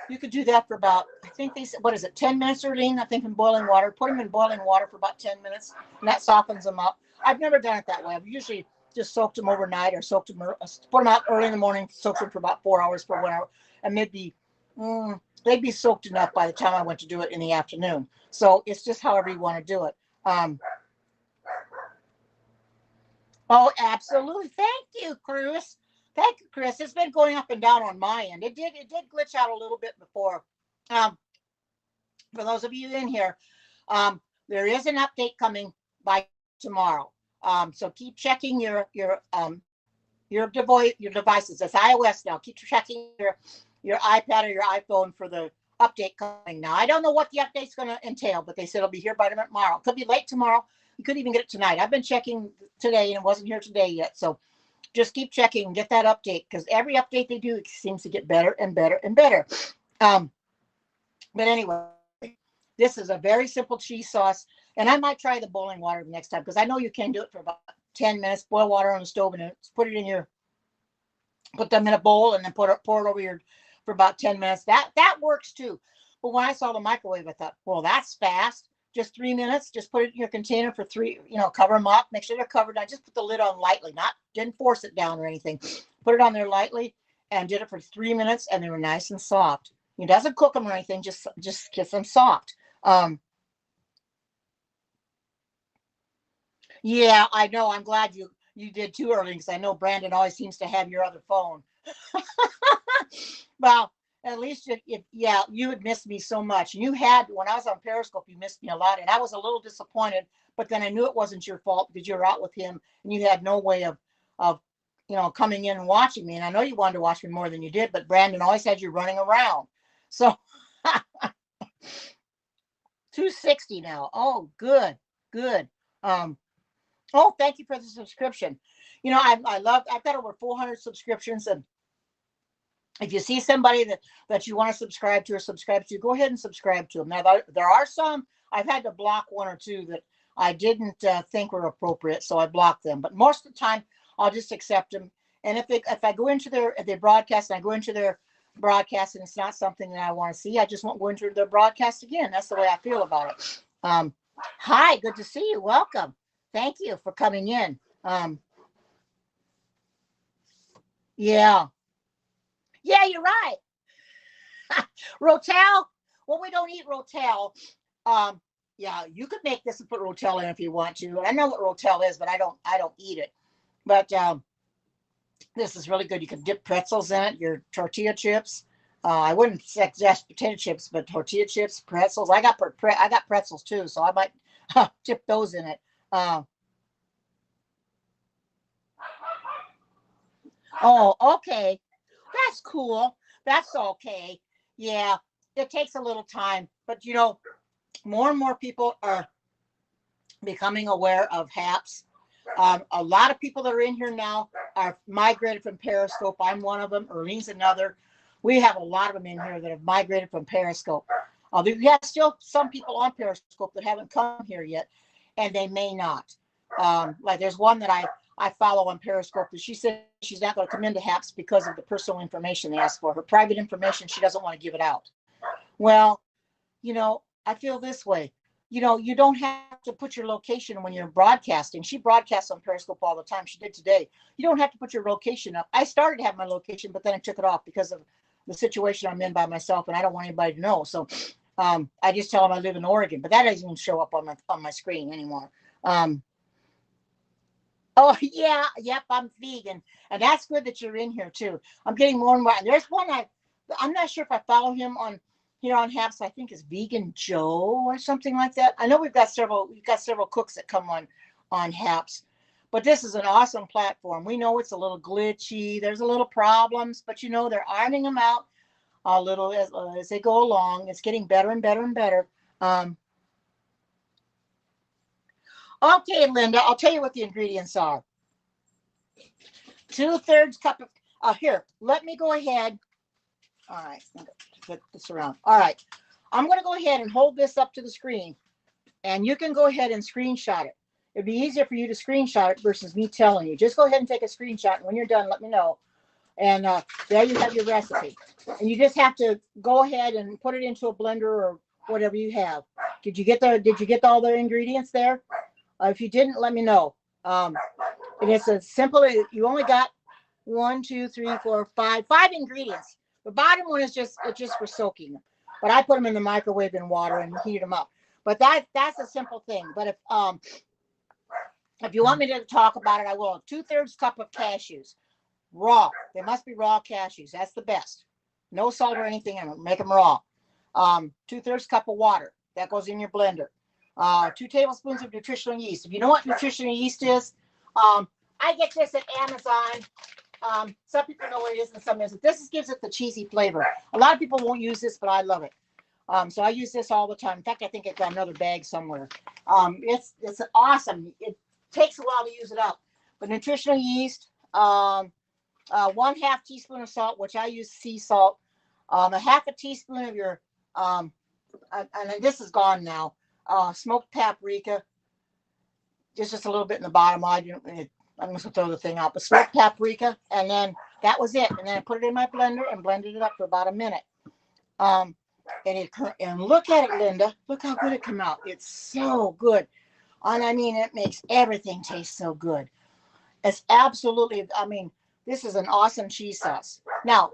you could do that for about, I think they said, what is it, 10 minutes, Erlene? I think in boiling water. Put them in boiling water for about 10 minutes, and that softens them up. I've never done it that way. I've usually just soaked them overnight or put them out early in the morning, soaked them for about 4 hours for 1 hour, and they'd be soaked enough by the time I went to do it in the afternoon. So it's just however you want to do it. Oh, absolutely. Thank you, Chris. Thank you, Chris. It's been going up and down on my end. It did glitch out a little bit before. For those of you in here, there is an update coming by tomorrow. So keep checking your devices. It's iOS now. Keep checking your iPad or your iPhone for the update coming. Now, I don't know what the update's going to entail, but they said it'll be here by tomorrow. It could be late tomorrow. You could even get it tonight. I've been checking today and it wasn't here today yet. So just keep checking and get that update, because every update they do, it seems to get better and better and better. But anyway, this is a very simple cheese sauce. And I might try the boiling water next time, because I know you can do it for about 10 minutes. Boil water on the stove and put them in a bowl and then pour it over for about 10 minutes. That works too. But when I saw the microwave, I thought, well, that's fast. Just 3 minutes. Just put it in your container for cover them up. Make sure they're covered. I just put the lid on lightly, didn't force it down or anything. Put it on there lightly and did it for 3 minutes, and they were nice and soft. It doesn't cook them or anything, just get them soft. Yeah, I know. I'm glad you did too, early, because I know Brandon always seems to have your other phone. Well, at least you had missed me so much. You had, when I was on Periscope, you missed me a lot, and I was a little disappointed. But then I knew it wasn't your fault, because you were out with him and you had no way of coming in and watching me. And I know you wanted to watch me more than you did, but Brandon always had you running around. So 260 now. Oh, good, good. Oh, thank you for the subscription. I've got over 400 subscriptions, and if you see somebody that you want to subscribe to or subscribe to, go ahead and subscribe to them. Now, there are some I've had to block, one or two that I didn't think were appropriate, so I blocked them. But most of the time, I'll just accept them. And if I go into their broadcast and I go into their broadcast and it's not something that I want to see, I just won't go into their broadcast again. That's the way I feel about it. Hi, good to see you. Welcome. Thank you for coming in. Yeah. Yeah, you're right. Rotel. Well, we don't eat Rotel. Yeah, you could make this and put Rotel in if you want to. I know what Rotel is, but I don't eat it. But this is really good. You can dip pretzels in it, your tortilla chips. I wouldn't suggest potato chips, but tortilla chips, pretzels. I got pretzels too, so I might dip those in it. Oh, okay. That's cool. That's okay. Yeah, it takes a little time, but more and more people are becoming aware of HAPS. A lot of people that are in here now are migrated from Periscope. I'm one of them. Erlene's another. We have a lot of them in here that have migrated from Periscope. We have still some people on Periscope that haven't come here yet, and they may not. Like there's one that I follow on Periscope that she said she's not going to come into HAPS because of the personal information they asked for. Her private information, she doesn't want to give it out. Well, I feel this way. You don't have to put your location when you're broadcasting. She broadcasts on Periscope all the time. She did today. You don't have to put your location up. I started to have my location, but then I took it off because of the situation I'm in by myself, and I don't want anybody to know. So I just tell them I live in Oregon, but that doesn't even show up on my screen anymore. Oh yeah, yep, I'm vegan, and that's good that you're in here too. I'm getting more and more. And there's one I'm not sure if I follow him on here on HAPS. I think it's Vegan Joe or something like that. I know we've got several cooks that come on HAPS, but this is an awesome platform. We know it's a little glitchy. There's a little problems, but they're ironing them out a little as they go along. It's getting better and better and better. Okay, Linda, I'll tell you what the ingredients are. 2/3 cup of, here, let me go ahead. All right, flip this around. All right, I'm going to go ahead and hold this up to the screen, and you can go ahead and screenshot it. It'd be easier for you to screenshot it versus me telling you. Just go ahead and take a screenshot, and when you're done, let me know. And there you have your recipe. And you just have to go ahead and put it into a blender or whatever you have. Did you get all the ingredients there? If you didn't, let me know. And it's as simple as you only got 1, 2, 3, 4, 5 ingredients. The bottom one is just for soaking them, but I put them in the microwave in water and heat them up. But that's a simple thing. But if you want me to talk about it, I will. 2/3 cup of cashews, raw. They must be raw cashews. That's the best. No salt or anything in them. Make them raw. 2/3 cup of water. That goes in your blender. 2 tablespoons of nutritional yeast. If you know what nutritional yeast is, I get this at Amazon. Some people know what it is and some isn't. This gives it the cheesy flavor. A lot of people won't use this, but I love it. So I use this all the time. In fact, I think I've got another bag somewhere. It's awesome. It takes a while to use it up. But nutritional yeast, 1/2 teaspoon of salt, which I use sea salt, 1/2 teaspoon of your, and this is gone now, smoked paprika, just a little bit in the bottom. I'm just gonna throw the thing out, but smoked paprika, and then that was it. And then I put it in my blender and blended it up for about a minute. And look at it, Linda. Look how good it came out. It's so good. And I mean, it makes everything taste so good. It's absolutely, this is an awesome cheese sauce. Now,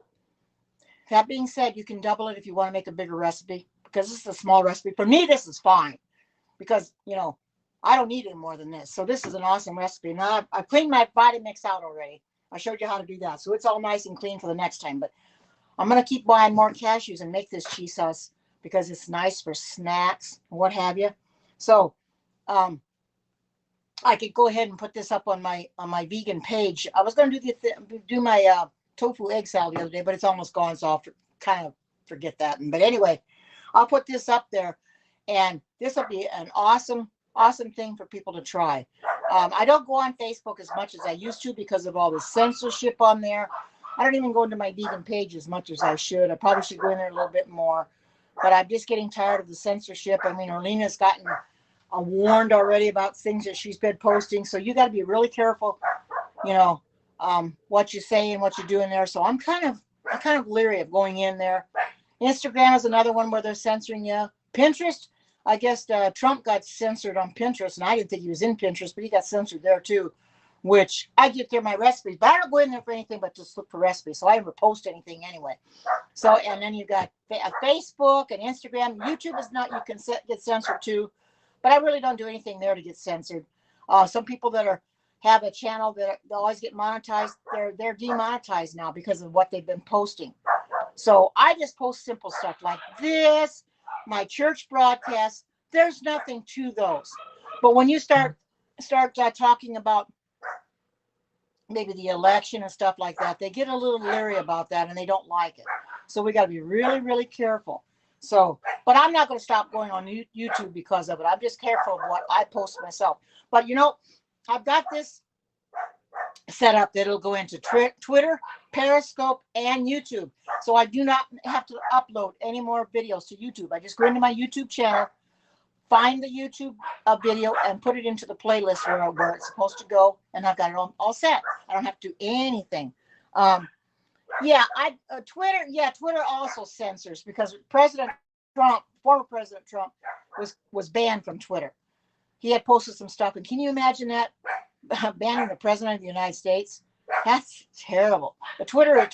that being said, you can double it if you want to make a bigger recipe, because this is a small recipe. For me, this is fine because, I don't need any more than this. So this is an awesome recipe. Now, I've cleaned my Vitamix out already. I showed you how to do that. So it's all nice and clean for the next time. But I'm going to keep buying more cashews and make this cheese sauce because it's nice for snacks and what have you. So I could go ahead and put this up on my vegan page. I was going to do my tofu egg salad the other day, but it's almost gone, so I'll kind of forget that. But anyway, I'll put this up there, and this will be an awesome thing for people to try. I don't go on Facebook as much as I used to because of all the censorship on there. I don't even go into my vegan page as much as I should. I probably should go in there a little bit more, but I'm just getting tired of the censorship. I mean, Orlena's gotten warned already about things that she's been posting, so you got to be really careful, you know, what you say and what you do in there. So I'm kind of leery of going in there. Instagram is another one where they're censoring you. Pinterest, I guess Trump got censored on Pinterest, and I didn't think he was in Pinterest, but he got censored there too, which I get there my recipes, but I don't go in there for anything but just look for recipes, so I never post anything anyway. So, and then you got Facebook and Instagram. YouTube is not, you can get censored too, but I really don't do anything there to get censored. Some people that have a channel that they always get monetized, they're demonetized now because of what they've been posting. So I just post simple stuff like this, my church broadcasts. There's nothing to those. But when you start talking about maybe the election and stuff like that, they get a little leery about that and they don't like it. So we got to be really, really careful. So, but I'm not going to stop going on YouTube because of it. I'm just careful of what I post myself. But I've got this set up that it'll go into Twitter, Periscope, and YouTube. So I do not have to upload any more videos to YouTube. I just go into my YouTube channel, find the YouTube video, and put it into the playlist where it's supposed to go, and I've got it all set. I don't have to do anything. Twitter also censors because former President Trump was banned from Twitter. He had posted some stuff, and can you imagine that? Banning the president of the United States? That's terrible. But Twitter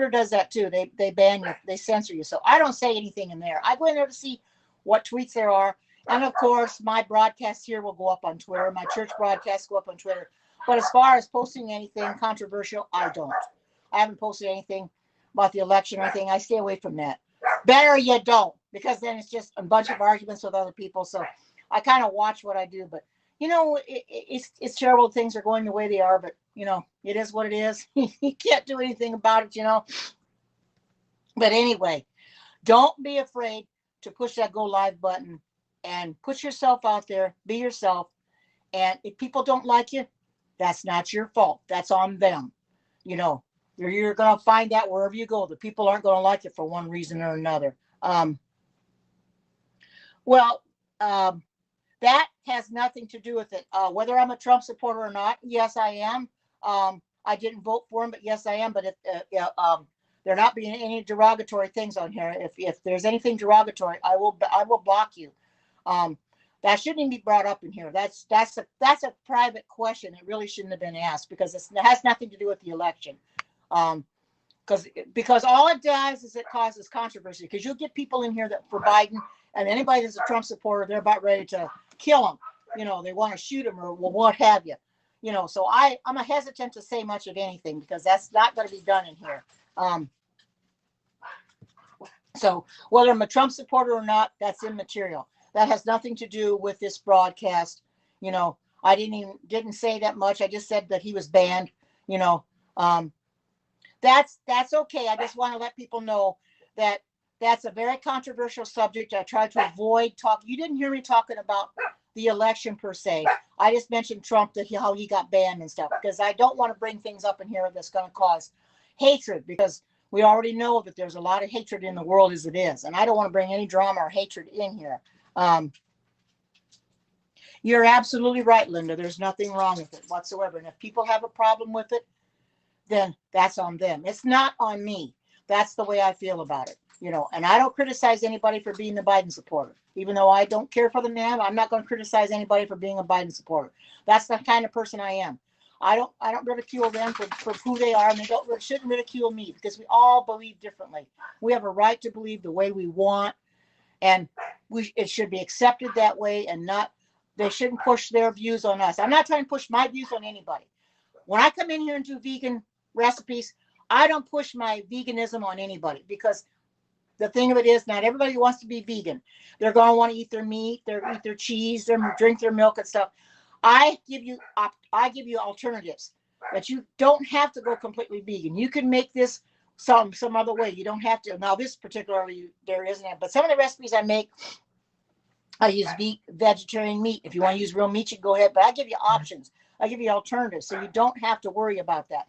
does that too. They ban you, they censor you. So I don't say anything in there. I go in there to see what tweets there are. And of course, my broadcasts here will go up on Twitter. My church broadcasts go up on Twitter. But as far as posting anything controversial, I don't. I haven't posted anything about the election or anything. I stay away from that. Better you don't, because then it's just a bunch of arguments with other people. So I kind of watch what I do. But it's terrible. Things are going the way they are, but it is what it is. You can't do anything about it, But anyway, don't be afraid to push that go live button and put yourself out there, be yourself. And if people don't like you, that's not your fault. That's on them. You're going to find out wherever you go. The people aren't going to like you for one reason or another. That has nothing to do with it. Whether I'm a Trump supporter or not, yes, I am. I didn't vote for him, but yes, I am. But there not being any derogatory things on here. If there's anything derogatory, I will block you. That shouldn't even be brought up in here. That's a private question. It really shouldn't have been asked because it has nothing to do with the election. Because all it does is it causes controversy. Because you'll get people in here that for Biden, and anybody that's a Trump supporter, they're about ready to kill him. They want to shoot him or what have you. So I'm a hesitant to say much of anything because that's not going to be done in here. So whether I'm a Trump supporter or not, that's immaterial. That has nothing to do with this broadcast. I didn't say that much. I just said that he was banned. That's okay. I just want to let people know that that's a very controversial subject. I try to avoid talk. You didn't hear me talking about the election per se. I just mentioned Trump, how he got banned and stuff, because I don't want to bring things up in here that's going to cause hatred, because we already know that there's a lot of hatred in the world as it is. And I don't want to bring any drama or hatred in here. You're absolutely right, Linda. There's nothing wrong with it whatsoever. And if people have a problem with it, then that's on them. It's not on me. That's the way I feel about it. And I don't criticize anybody for being a Biden supporter. Even though I don't care for the man, I'm not going to criticize anybody for being a Biden supporter. That's the kind of person I am. I don't ridicule them for who they are, and they shouldn't ridicule me because we all believe differently. We have a right to believe the way we want, and it should be accepted that way, and they shouldn't push their views on us. I'm not trying to push my views on anybody. When I come in here and do vegan recipes, I don't push my veganism on anybody, because the thing of it is, not everybody wants to be vegan. They're going to want to eat their meat, eat their cheese, drink their milk and stuff. I give you alternatives, but you don't have to go completely vegan. You can make this some other way. You don't have to. Now this particularly there isn't it, but some of the recipes I make, I use vegetarian meat. If you want to use real meat, you can go ahead. But I give you options. I give you alternatives, so you don't have to worry about that.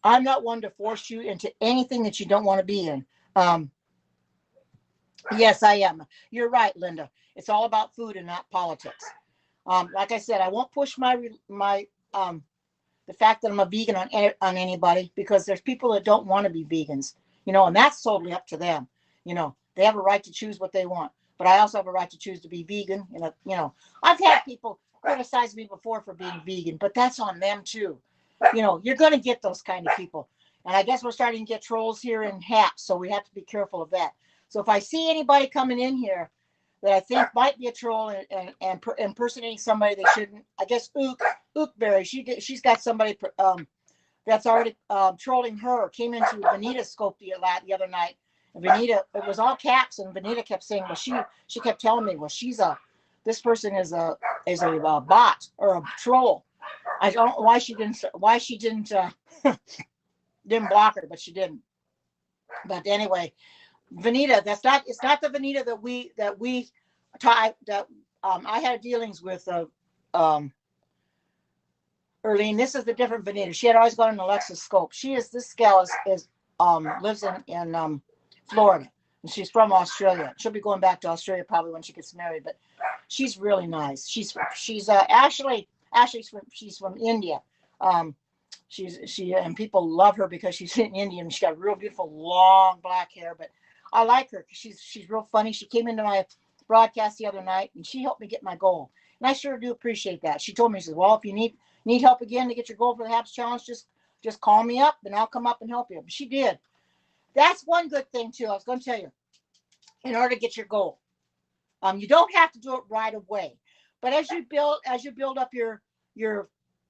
I'm not one to force you into anything that you don't want to be in. Yes, I am. You're right, Linda. It's all about food and not politics. Like I said, I won't push my the fact that I'm a vegan on anybody, because there's people that don't want to be vegans, and that's totally up to them. They have a right to choose what they want, but I also have a right to choose to be vegan. I've had people criticize me before for being vegan, but that's on them too. You're going to get those kind of people, and I guess we're starting to get trolls here in hats, so we have to be careful of that. So if I see anybody coming in here that I think might be a troll and impersonating somebody they shouldn't, I guess Ookberry, she's got somebody that's already trolling her. Came into Vanita's scope the other night, and Vanita, it was all caps, and Vanita kept saying, well, she kept telling me, well, this person is a bot or a troll. I don't know why she didn't didn't block her, but she didn't. But anyway, Vanita, it's not the Vanita that we I had dealings with Erlene. This is the different Vanita. She had always gone in Alexa's scope. This gal is lives in Florida, and she's from Australia. She'll be going back to Australia probably when she gets married, but she's really nice. She's actually she's from India. And people love her because she's in India and she's got real beautiful long black hair. But I like her because she's real funny. She came into my broadcast the other night and she helped me get my goal, and I sure do appreciate that. She told me, she says, well, if you need help again to get your goal for the HAPS challenge, just call me up and I'll come up and help you. But she did. That's one good thing too. I was going to tell you, in order to get your goal, you don't have to do it right away, but as you build up your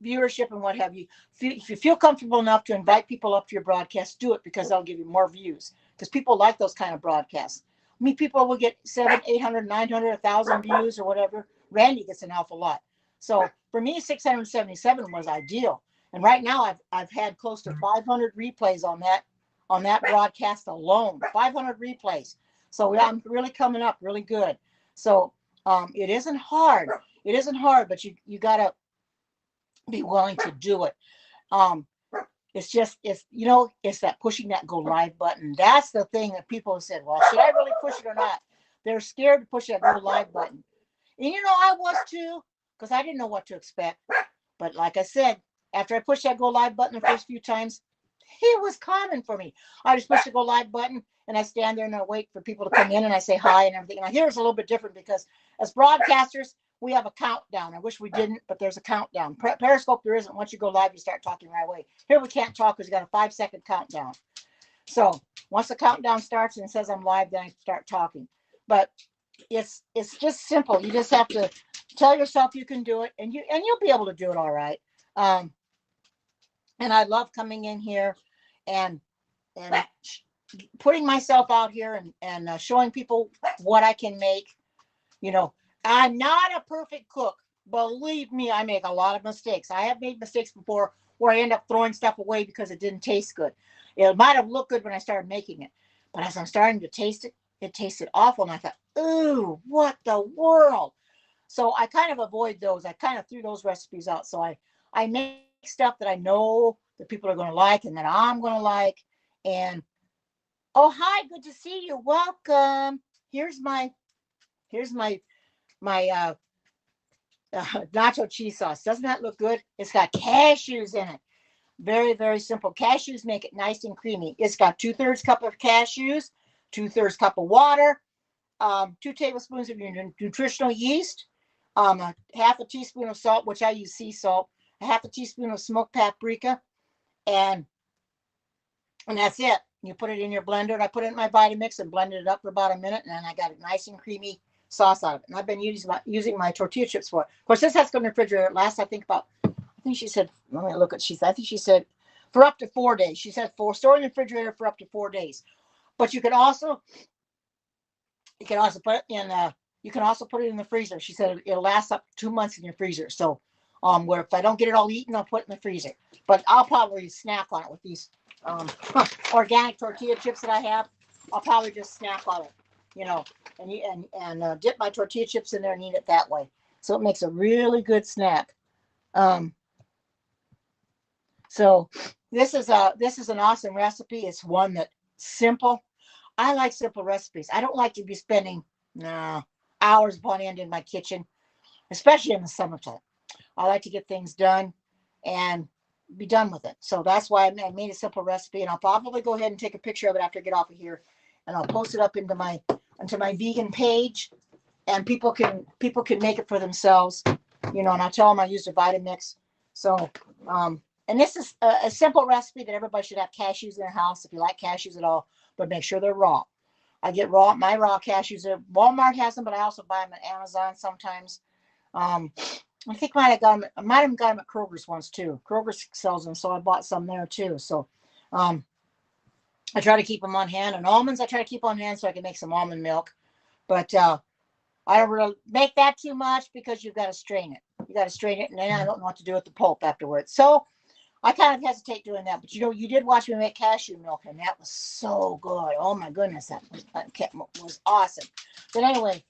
viewership and what have you, if you feel comfortable enough to invite people up to your broadcast, do it, because they'll give you more views, because people like those kind of broadcasts. I mean, people will get 700, 800, 900, 1,000 views or whatever. Randy gets an awful lot. So for me, 677 was ideal. And right now I've had close to 500 replays on that broadcast alone. 500 replays. So I'm really coming up really good. So it isn't hard. It isn't hard, but you gotta be willing to do it. It's that pushing that go live button. That's the thing that people have said, well, should I really push it or not? They're scared to push that go live button. And I was too, because I didn't know what to expect. But like I said, after I pushed that go live button the first few times, it was common for me. I just push the go live button and I stand there and I wait for people to come in and I say hi and everything. Now here it's a little bit different because as broadcasters, we have a countdown. I wish we didn't, but there's a countdown. Periscope, there isn't. Once you go live, you start talking right away. Here we can't talk because you got a 5-second countdown. So once the countdown starts and it says I'm live, then I start talking. But it's just simple. You just have to tell yourself you can do it, and you'll be able to do it all right. And I love coming in here and putting myself out here and showing people what I can make. I'm not a perfect cook. Believe me, I make a lot of mistakes. I have made mistakes before where I end up throwing stuff away because it didn't taste good. It might have looked good when I started making it, but as I'm starting to taste it, it tasted awful. And I thought, ooh, what the world? So I kind of avoid those. I kind of threw those recipes out. So I make stuff that I know that people are going to like and that I'm going to like. And, oh, hi, good to see you. Welcome. Here's my nacho cheese sauce. Doesn't that look good? It's got cashews in it. Very, very simple. Cashews make it nice and creamy. It's got 2/3 cup of cashews, 2/3 cup of water, 2 tablespoons of your nutritional yeast, half a teaspoon of salt, which I use sea salt, a half a teaspoon of smoked paprika, and that's it. You put it in your blender, and I put it in my Vitamix and blended it up for about a minute, and then I got a nice and creamy sauce out of it. And I've been using my tortilla chips for it. Of course, this has to go in the refrigerator. It lasts, I think she said, let me look at, I think she said for up to 4 days. She said store in the refrigerator for up to 4 days. But you can also put it in, you can also put it in the freezer. She said it'll last up to 2 months in your freezer. So Where if I don't get it all eaten, I'll put it in the freezer. But I'll probably snack on it with these um, organic tortilla chips that I have. I'll probably just snack on it, you know, and dip my tortilla chips in there and eat it that way. So it makes a really good snack. Um, so this is an awesome recipe. It's one that simple. I like simple recipes. I don't like to be spending hours upon end in my kitchen, especially in the summertime. I like to get things done and be done with it. So that's why I made a simple recipe, and I'll probably go ahead and take a picture of it after I get off of here, and I'll post it up into my vegan page, and people can make it for themselves, you know. And I'll tell them I used a Vitamix. So, and this is a simple recipe that everybody should have cashews in their house if you like cashews at all, but make sure they're raw. I get my raw cashews. Walmart has them, but I also buy them at Amazon sometimes. I think I might have got them at Kroger's once too. Kroger sells them, so I bought some there too. So, I try to keep them on hand. And almonds, I try to keep on hand so I can make some almond milk. But I don't really make that too much because you've got to strain it. You got to strain it, and then I don't know what to do with the pulp afterwards. So I kind of hesitate doing that. But you did watch me make cashew milk, and that was so good. Oh my goodness, that was awesome. But anyway,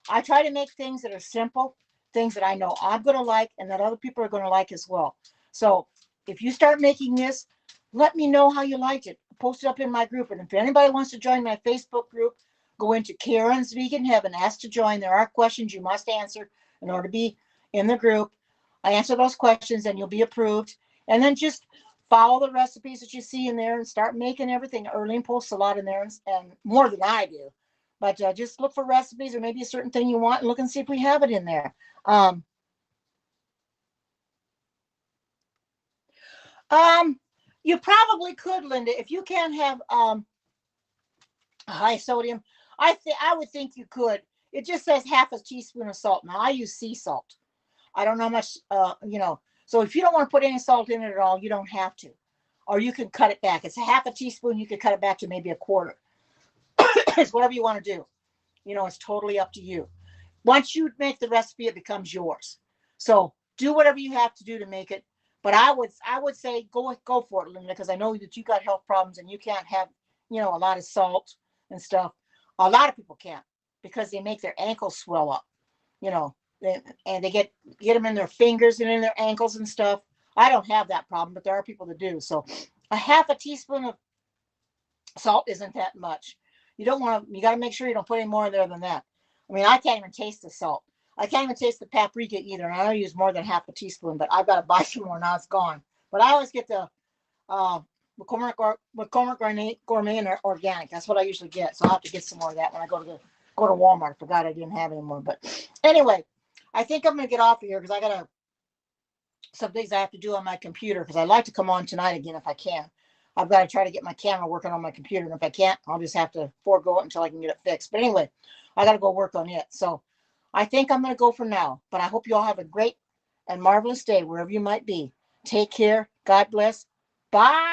I try to make things that are simple, things that I know I'm going to like and that other people are going to like as well. So if you start making this, let me know how you liked it. Post it up in my group. And if anybody wants to join my Facebook group, go into Karen's Vegan Heaven, ask to join. There are questions you must answer in order to be in the group. I answer those questions and you'll be approved. And then just follow the recipes that you see in there and start making everything. Erlene posts a lot in there and more than I do. But just look for recipes or maybe a certain thing you want and look and see if we have it in there. Um, you probably could, Linda, if you can't have high sodium. I would think you could. It just says half a teaspoon of salt. Now I use sea salt. I don't know how much, So if you don't want to put any salt in it at all, you don't have to, or you can cut it back. It's a half a teaspoon. You could cut it back to maybe a quarter. It's whatever you want to do. It's totally up to you. Once you make the recipe, it becomes yours. So do whatever you have to do to make it. But I would say go for it, Linda, because I know that you got health problems and you can't have, a lot of salt and stuff. A lot of people can't because they make their ankles swell up, you know, and they get them in their fingers and in their ankles and stuff. I don't have that problem, but there are people that do. So a half a teaspoon of salt isn't that much. You got to make sure you don't put any more in there than that. I mean, I can't even taste the salt. I can't even taste the paprika either. And I don't use more than half a teaspoon, but I've got to buy some more now. It's gone. But I always get the McCormick Gourmet and organic. That's what I usually get. So I'll have to get some more of that when I go to Walmart. I forgot I didn't have any more. But anyway, I think I'm going to get off of here because I got some things I have to do on my computer because I'd like to come on tonight again if I can. I've got to try to get my camera working on my computer. And if I can't, I'll just have to forego it until I can get it fixed. But anyway, I got to go work on it. So I think I'm going to go for now. But I hope you all have a great and marvelous day wherever you might be. Take care. God bless. Bye.